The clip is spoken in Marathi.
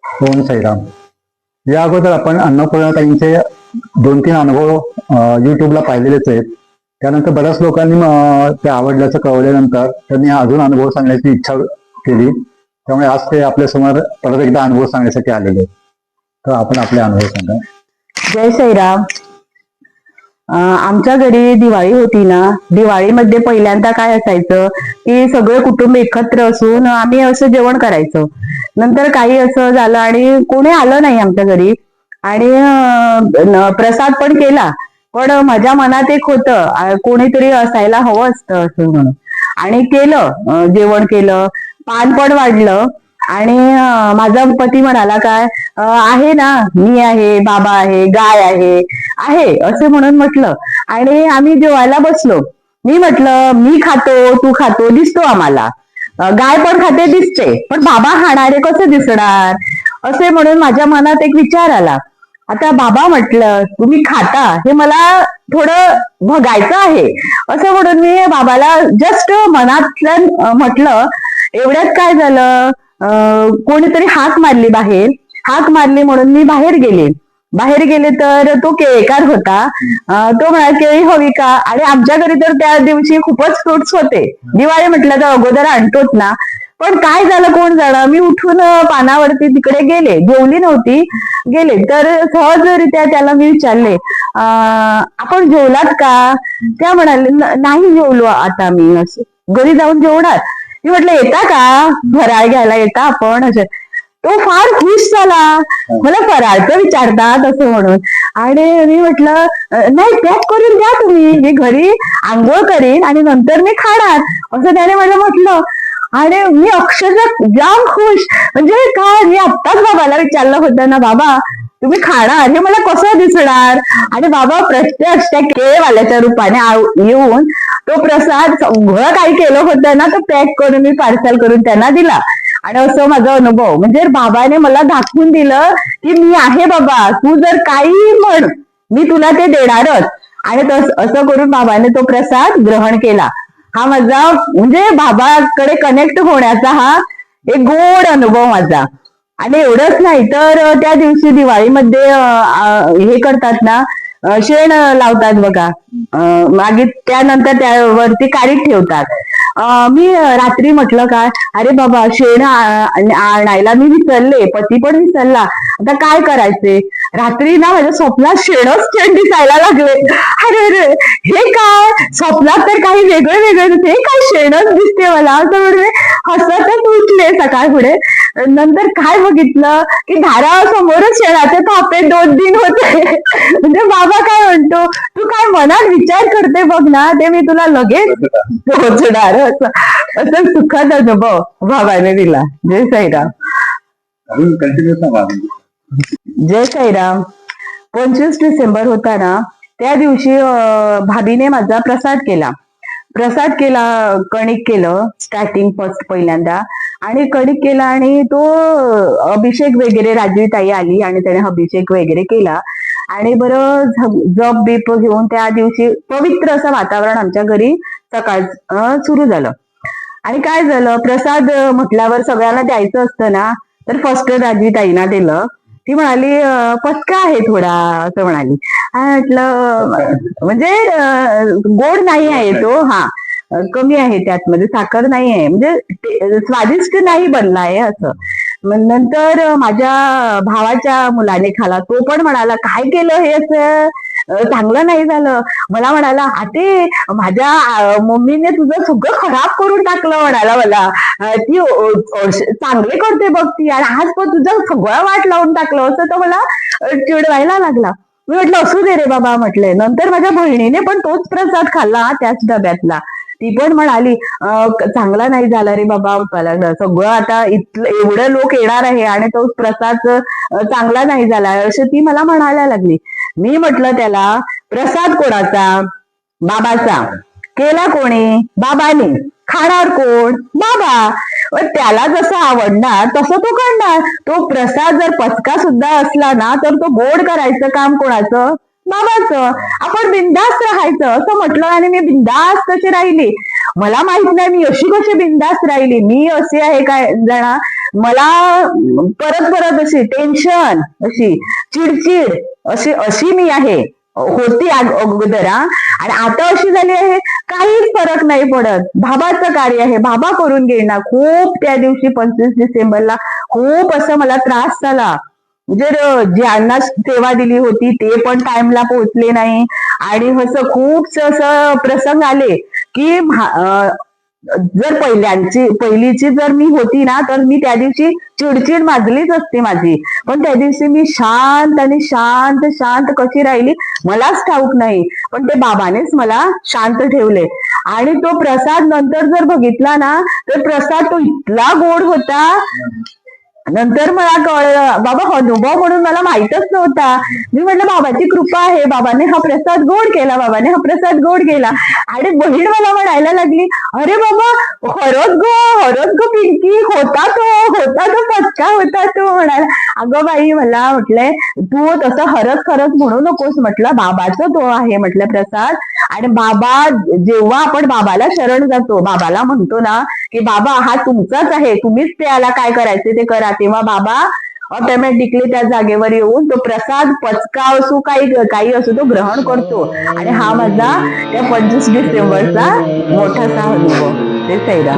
ओम साईराम. या अगोदर आपण अन्नपूर्णाताईंचे 2-3 अनुभव युट्यूबला पाहिलेलेच आहेत. त्यानंतर बऱ्याच लोकांनी ते आवडल्याचं कळवल्यानंतर त्यांनी अजून अनुभव सांगण्याची इच्छा केली. त्यामुळे आज ते आपल्यासमोर परत एकदा अनुभव सांगण्यासाठी आलेले आहेत. तर आपण आपले अनुभव सांगा. जय साईराम. आमच्या घरी दिवाळी होती ना, दिवाळीमध्ये पहिल्यांदा काय असायचं की सगळे कुटुंब एकत्र असून आम्ही असं जेवण करायचो. नंतर काही असं झालं आणि कोणी आलं नाही आमच्या घरी आणि प्रसाद पण केला, पण माझ्या मनात एक होतं कोणीतरी असायला हवं असतं असं म्हणून. आणि केलं, जेवण केलं, पान पण वाढलं. आणि माझा पती म्हणाला काय आहे ना, मी आहे, बाबा आहे, गाय आहे असं म्हणून म्हटलं. आणि आम्ही जेवायला बसलो. मी म्हटलं मी खातो तू खातो दिसतो आम्हाला, गाय पण खाते दिसते, पण बाबा खाणारे कसं दिसणार असे म्हणून माझ्या मनात एक विचार आला. आता बाबा म्हटलं तुम्ही खाता हे मला थोडं बघायचं आहे असं म्हणून मी बाबाला जस्ट मनातलं म्हटलं. एवढ्यात काय झालं, कोणीतरी हाक मारली बाहेर. हाक मारली म्हणून मी बाहेर गेले तर तो केळीकार होता. तो म्हणाला केळी हवी का. आणि आमच्या घरी तर त्या दिवशी खूपच फ्रुट्स होते. दिवाळी म्हटलं तर अगोदर आणतोच ना. पण काय झालं कोण जाणं, मी उठून पानावरती तिकडे गेले, जेवली नव्हती, गेले तर सहजरित्या त्याला मी विचारले आपण जेवलात का. त्या म्हणाले नाही जेवलो आता मी, असं घरी जाऊन जेवणार. मी म्हटलं येता का फराळ घ्यायला, येता आपण असं. तो फार खुश झाला, मला फराळचं विचारतात असं म्हणून. आणि मी म्हटलं नाही पॅक करून द्या तुम्ही, मी घरी आंघोळ करीन आणि नंतर मी खाणार असं त्याने मला म्हटलं. आणि मी अक्षरशः जाम खुश. म्हणजे काय, मी आत्ताच बाबाला विचारलं होतं ना बाबा तुम्ही खाणार हे मला कसं दिसणार. आणि बाबा प्रत्यक्ष त्या केळीवाल्याच्या रूपाने येऊन तो प्रसाद सगळं काही केलं होतं ना, तो पॅक करून मी पार्सल करून त्यांना दिला. आणि असं माझा अनुभव म्हणजे बाबाने मला दाखवून दिलं की मी आहे बाबा, तू जर काही म्हण मी तुला ते देणारच. आणि असं करून बाबाने तो प्रसाद ग्रहण केला. हा माझा म्हणजे बाबाकडे कनेक्ट होण्याचा हा एक गोड अनुभव माझा. आणि एवढंच नाही तर त्या दिवशी दिवाळीमध्ये हे करतात ना, शेण लावतात बघा, मागे त्यानंतर त्यावरती कारीट ठेवतात. मी रात्री म्हटलं काय अरे बाबा शेण आणायला मी विसरले, पती पण विसरला, आता काय करायचे. रात्री ना माझ्या स्वप्नात शेण दिसायला लागले. अरे रे हे काय, स्वप्नात तर काही वेगळं वेगळं, हे काय शेणच दिसते मला असं म्हणून हसतच उठले सकाळ पुढे. नंतर काय बघितलं की दारासमोरच शेणाचे थापे 2 दिन होते. म्हणजे बाबा काय म्हणतो तू काय मनात विचार करते बघ ना, ते मी तुला लगेच पोहोचणार असं सुखद अनुभव बाबाने दिला. जय साईराम. जय साईराम. 25 डिसेंबर होता ना, त्या दिवशी भाभीने माझा प्रसाद केला, कणिक केलं स्टार्टिंग फर्स्ट पहिल्यांदा. आणि कणिक केला आणि तो अभिषेक वगैरे, राजवी ताई आली आणि त्याने अभिषेक वगैरे केला. आणि बरं जप बीप घेऊन त्या दिवशी पवित्र असं वातावरण आमच्या घरी सकाळ सुरू झालं. आणि काय झालं, प्रसाद म्हटल्यावर सगळ्यांना द्यायचं असतं ना, तर फर्स्ट राजवी ताईना दिलं. ती म्हणाली पचका आहे थोडा असं म्हणाली. म्हटलं म्हणजे गोड नाही आहे तो, हा कमी आहे, त्यातमध्ये साखर नाही आहे, म्हणजे स्वादिष्ट नाही बनला आहे असं. नंतर माझ्या भावाच्या मुलाने खाला, तो पण म्हणाला काय केलं हे असं, चांगलं नाही झालं. मला म्हणाला आते माझ्या मम्मीने तुझं सगळं खराब करून टाकलं म्हणाला मला, ती चांगले करते बघ ती, आणि आज पण तुझं सगळं वाट लावून टाकलं असं तर मला चिडवायला लागला. मी म्हटलं असू दे रे बाबा म्हटलंय. नंतर माझ्या बहिणीने पण तोच प्रसाद खाल्ला त्याच डब्यातला. ती पण म्हणाली चांगला नाही झाला रे बाबा, सगळं आता इथलं एवढं लोक येणार आहे आणि तो प्रसाद चांगला नाही झाला असं ती मला म्हणायला लागली. मी म्हटलं त्याला प्रसाद कोणाचा, बाबाचा, केला कोणी, बाबाने, खाणार कोण, बाबा. त्याला जसं आवडणार तसं तो करणार. तो प्रसाद जर पचका सुद्धा असला ना, तर तो गोड करायचं काम कोणाचं, बाबाचं. आपण बिंदास्त राहायचं असं म्हटलं आणि मी बिंदास्त कशी राहिली. मला माहित नाही मी अशी कशी बिंदास्त राहिली. मी असे आहे काय जणा, मला परत परत अशी टेन्शन, अशी चिडचिड, अशी अशी मी आहे होती अगोदर. आणि आता अशी झाली आहे काहीच फरक नाही पडत. बाबाचं कार्य आहे, बाबा करून घेणार. खूप त्या दिवशी 25 डिसेंबरला खूप असं मला त्रास झाला. म्हणजे ज्यांना सेवा दिली होती ते पण टाइमला पोहोचले नाही. आणि असं खूप असं प्रसंग आले की जर पहिलीची जर मी होती ना, तर मी त्या दिवशी चिडचिड माजलीच असती माझी. पण त्या दिवशी मी शांत आणि शांत शांत कशी राहिली मलाच ठाऊक नाही. पण ते बाबानेच मला शांत ठेवले. आणि तो प्रसाद नंतर जर बघितला ना, तर प्रसाद तो इतका गोड होता. नंतर मला कळलं बाबा अनुभव म्हणून मला माहितच नव्हता. मी म्हटलं बाबाची कृपा आहे, बाबाने हा प्रसाद गोड केला, बाबाने हा प्रसाद गोड केला. आणि बहीण मला म्हणायला लागली, अरे बाबा खरंच गो पिंकी, होता तो पचका होता तो. म्हणाला अगं बाई, मला म्हटलंय तू तसं खरंच म्हणू नकोस, म्हटलं बाबाचं तो आहे म्हटलं प्रसाद. आणि बाबा जेव्हा आपण बाबाला शरण जातो, बाबाला म्हणतो ना की बाबा हा तुमचाच आहे, तुम्हीच त्याला काय करायचे ते करा, तेव्हा बाबा ऑटोमॅटिकली त्या जागेवर येऊन तो प्रसाद पचका असो काही असो तो ग्रहण करतो. आणि हा माझा त्या 25 डिसेंबरचा मोठासा अनुभव. ते सैरा.